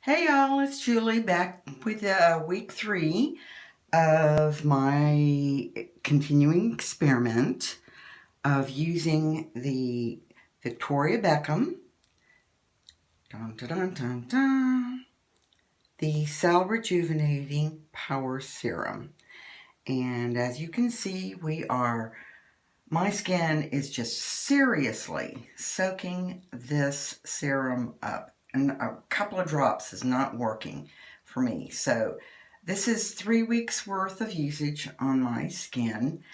Hey y'all, it's Julie back with week 3 of my continuing experiment of using the Victoria Beckham, dun, dun, dun, dun, dun, the Cell Rejuvenating Power Serum. And as you can see, my skin is just seriously soaking this serum up. And a couple of drops is not working for me. So this is 3 weeks worth of usage on my skin.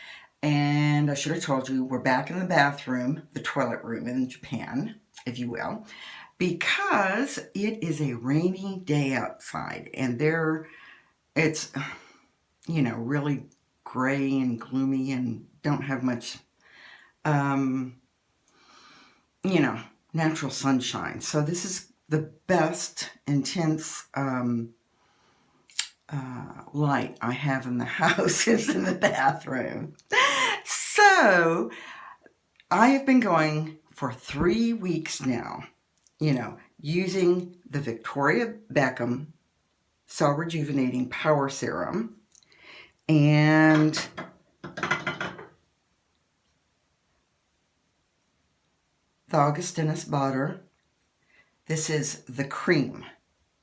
And I should have told you, we're back in the bathroom, the toilet room in Japan, if you will, because it is a rainy day outside. And it's, really gray and gloomy and don't have much natural sunshine. So this is the best intense light I have in the house is in the bathroom. So I have been going for 3 weeks now, using the Victoria Beckham Cell Rejuvenating Power Serum and the Augustinus butter. This is the cream.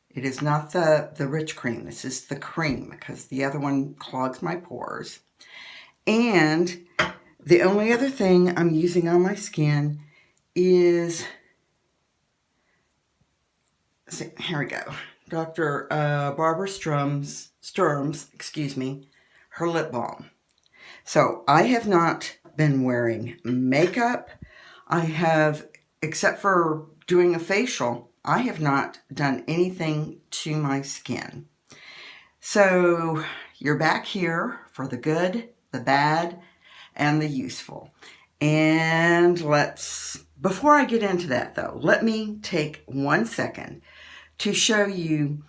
It is not the rich cream. This is the cream because the other one clogs my pores. And the only other thing I'm using on my skin is, here we go, Dr. Barbara Sturm's, her lip balm. So I have not been wearing makeup. I have, except for doing a facial, I have not done anything to my skin. So you're back here for the good, the bad, and the useful. And before I get into that though, let me take 1 second to show you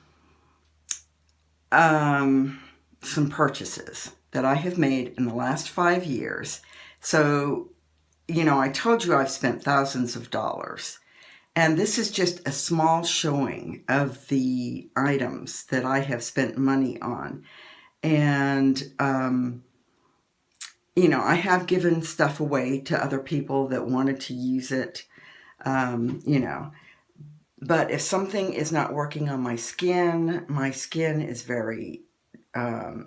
some purchases that I have made in the last 5 years. So, I told you I've spent thousands of dollars. And this is just a small showing of the items that I have spent money on. And, I have given stuff away to other people that wanted to use it, But if something is not working on my skin is very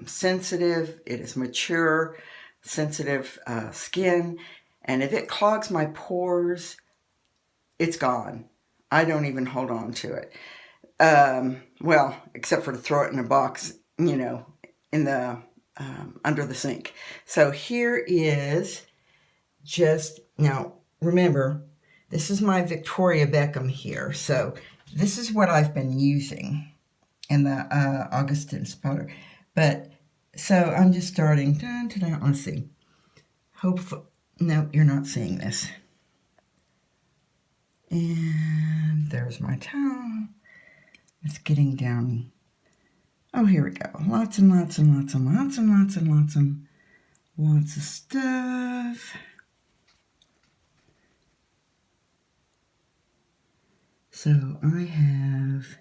sensitive. It is mature, sensitive skin. And if it clogs my pores, it's gone. I don't even hold on to it. Well, except for to throw it in a box, in the under the sink. So here is now remember, this is my Victoria Beckham here. So this is what I've been using in the Augustin's powder. But so I'm just starting. Let's see. Hopefully, no, you're not seeing this. And there's my towel. It's getting down. Oh, here we go. Lots and lots and lots and lots and lots and lots and lots of stuff. So I have,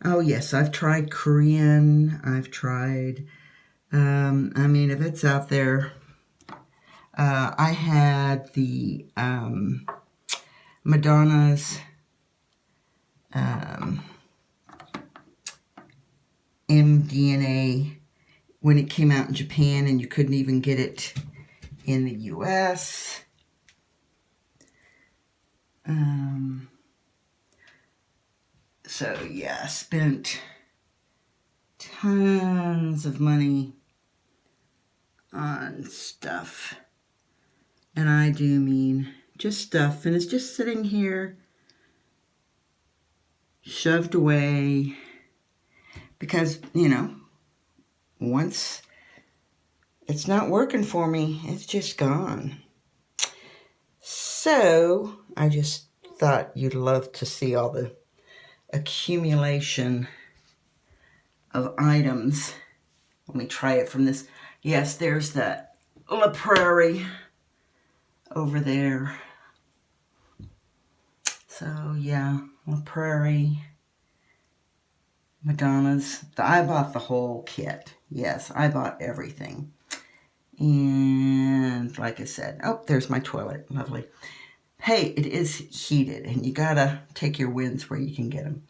oh yes, I've tried Korean. I've tried, if it's out there. I had the Madonna's mDNA when it came out in Japan, and you couldn't even get it in the US. So yeah, spent tons of money on stuff. And I do mean just stuff. And it's just sitting here, shoved away. Because, once it's not working for me, it's just gone. So I just thought you'd love to see all the accumulation of items. Let me try it from this. Yes, there's that La Prairie over there. So yeah, La Prairie. Madonna's. I bought the whole kit. Yes, I bought everything. And like I said, oh, there's my toilet. Lovely. Hey, it is heated, and you gotta take your wins where you can get them.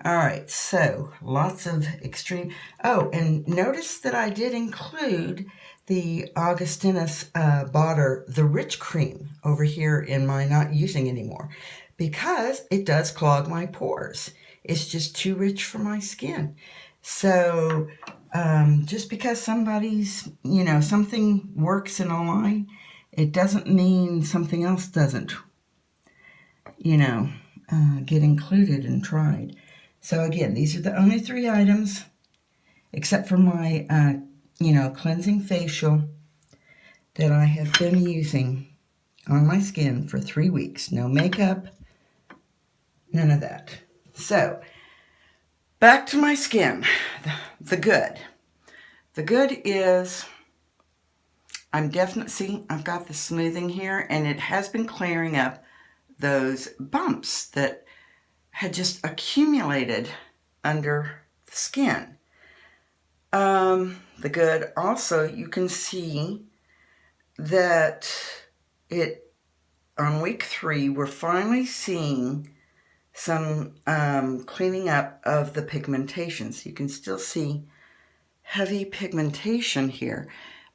All right, so lots of extreme. Oh, and notice that I did include the Augustinus Botter, the Rich Cream, over here in my not using anymore, because it does clog my pores. It's just too rich for my skin. So just because somebody's, something works in a line, it doesn't mean something else doesn't, get included and tried. So again, these are the only 3 items, except for my, cleansing facial that I have been using on my skin for 3 weeks. No makeup, none of that. So, back to my skin. The good. The good is, I've got the smoothing here, and it has been clearing up those bumps that had just accumulated under the skin. The good, also, you can see that on week 3, we're finally seeing some cleaning up of the pigmentations. You can still see heavy pigmentation here,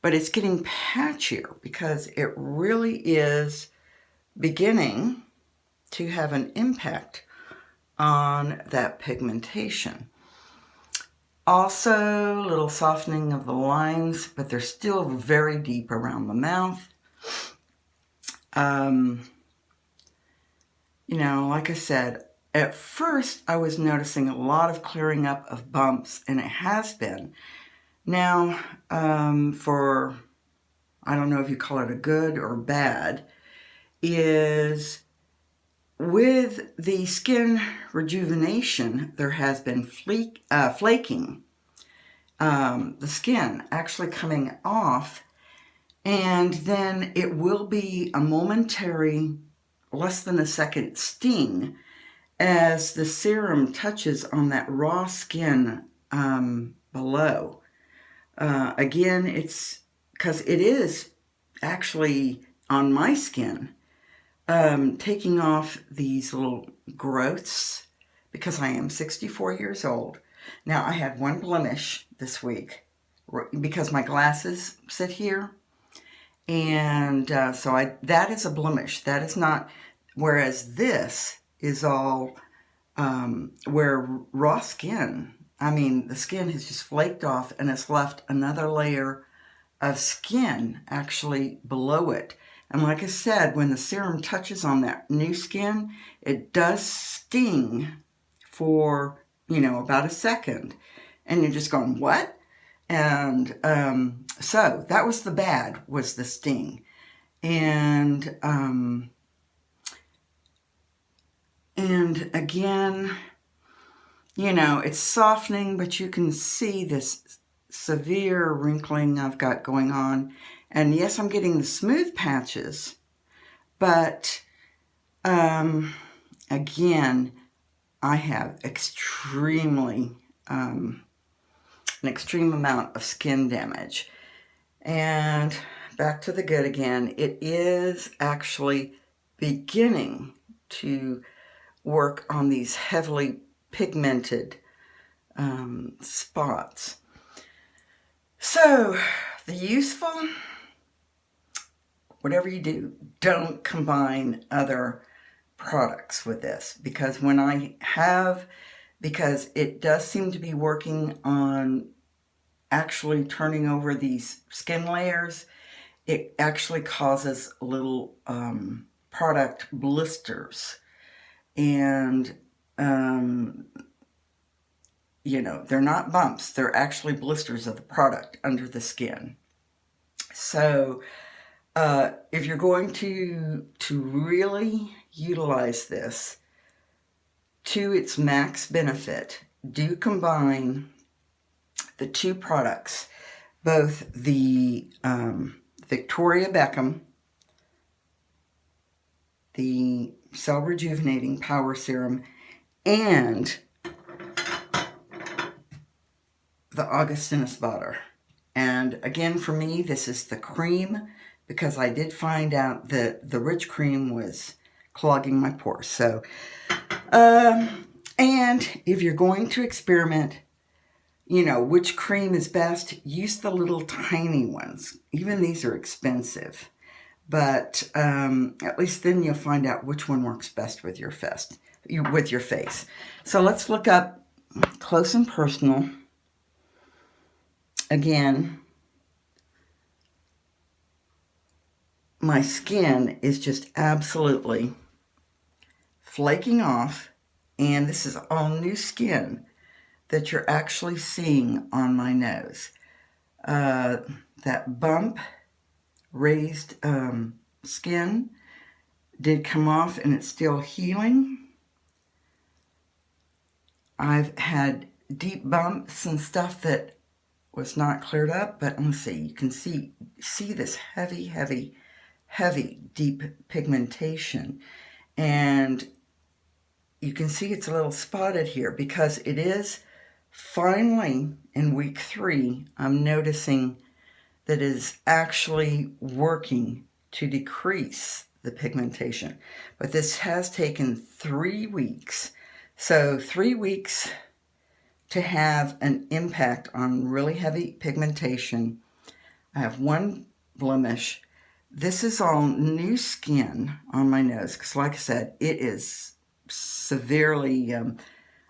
but it's getting patchier because it really is beginning to have an impact on that pigmentation. Also, a little softening of the lines, but they're still very deep around the mouth. Like I said, at first I was noticing a lot of clearing up of bumps, and it has been. Now, for, I don't know if you call it a good or bad, is with the skin rejuvenation, there has been flaking. The skin actually coming off, and then it will be a momentary, less than a second sting as the serum touches on that raw skin below. Again, it's because it is actually on my skin taking off these little growths, because I am 64 years old. Now, I had one blemish this week because my glasses sit here. And so that is a blemish. That is not, whereas this is all where raw skin, the skin has just flaked off and it's left another layer of skin actually below it. And like I said, when the serum touches on that new skin, it does sting for, about a second. And you're just going, what? And so that was the bad, was the sting. And again, it's softening, but you can see this severe wrinkling I've got going on. And yes, I'm getting the smooth patches, but again, I have an extreme amount of skin damage. And back to the good again, it is actually beginning to work on these heavily pigmented spots. So, the useful, whatever you do, don't combine other products with this, because because it does seem to be working on actually turning over these skin layers, it actually causes little product blisters. And, they're not bumps, they're actually blisters of the product under the skin. So, if you're going to really utilize this to its max benefit, do combine the 2 products, both the Victoria Beckham, the Cell Rejuvenating Power Serum, and the Augustinus butter. And again, for me, this is the cream, because I did find out that the rich cream was clogging my pores. So, and if you're going to experiment, you know, which cream is best, use the little tiny ones. Even these are expensive. But at least then you'll find out which one works best with your face. So let's look up close and personal. Again, my skin is just absolutely flaking off, and this is all new skin that you're actually seeing on my nose. That bump, raised skin did come off, and it's still healing. I've had deep bumps and stuff that was not cleared up, but let's see, you can see this heavy deep pigmentation, and you can see it's a little spotted here because it is finally in week 3. I'm noticing that is actually working to decrease the pigmentation, but this has taken 3 weeks. So 3 weeks to have an impact on really heavy pigmentation. I have one blemish. This is all new skin on my nose because, like I said, it is severely,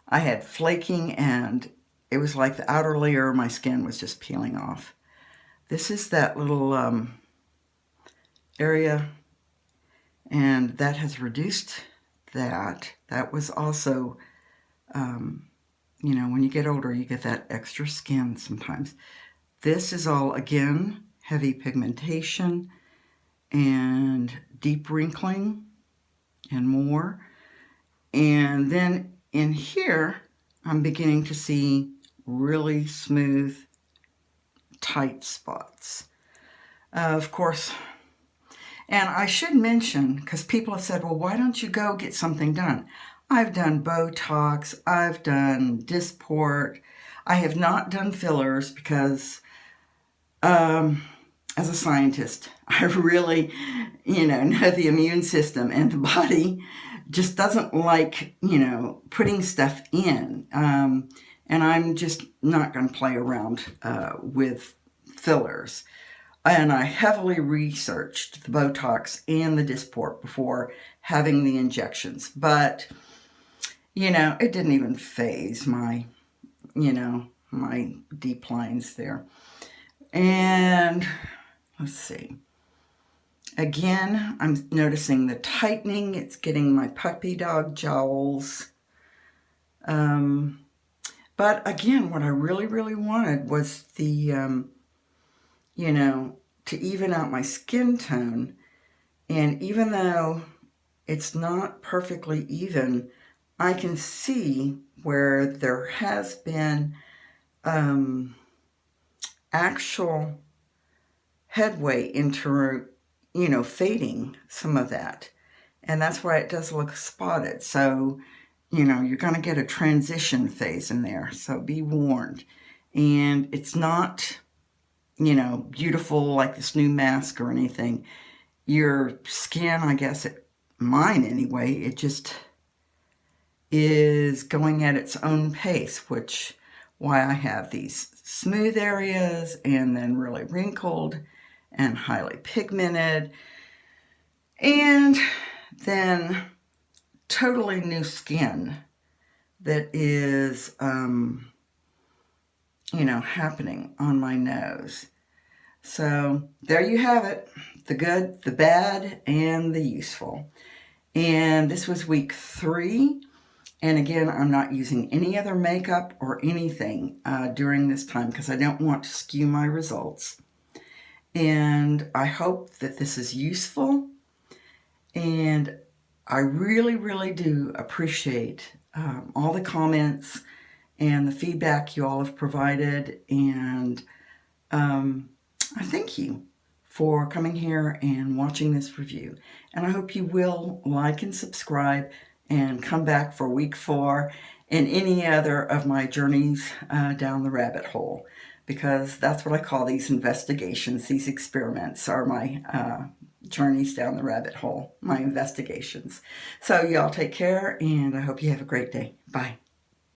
I had flaking, and it was like the outer layer of my skin was just peeling off. This is that little area, and that has reduced that. That was also, you know, when you get older, you get that extra skin sometimes. This is all, again, heavy pigmentation and deep wrinkling and more. And then in here, I'm beginning to see really smooth, tight spots. Of course, and I should mention, because people have said, well, why don't you go get something done? I've done Botox, I've done Dysport. I have not done fillers because, as a scientist, I really, you know the immune system and the body just doesn't like, you know, putting stuff in. And I'm just not going to play around with fillers. And I heavily researched the Botox and the Dysport before having the injections. But, you know, it didn't even faze my, you know, my deep lines there. And let's see. Again, I'm noticing the tightening. It's getting my puppy dog jowls. But again, what I really wanted was the, you know, to even out my skin tone. And even though it's not perfectly even, I can see where there has been actual headway into, you know, fading some of that. And that's why it does look spotted. So, you know, you're going to get a transition phase in there. So be warned. And it's not, you know, beautiful like this new mask or anything. Your skin, I guess, mine anyway, it just is going at its own pace, which why I have these smooth areas and then really wrinkled and highly pigmented, and then totally new skin that is, you know, happening on my nose. So there you have it, the good, the bad, and the useful. And this was week 3. And again, I'm not using any other makeup or anything during this time because I don't want to skew my results. And I hope that this is useful. And I really do appreciate all the comments and the feedback you all have provided. And I thank you for coming here and watching this review. And I hope you will like and subscribe and come back for week 4. in any other of my journeys down the rabbit hole, because that's what I call these investigations. These experiments are my journeys down the rabbit hole, my investigations. So y'all take care, and I hope you have a great day. Bye.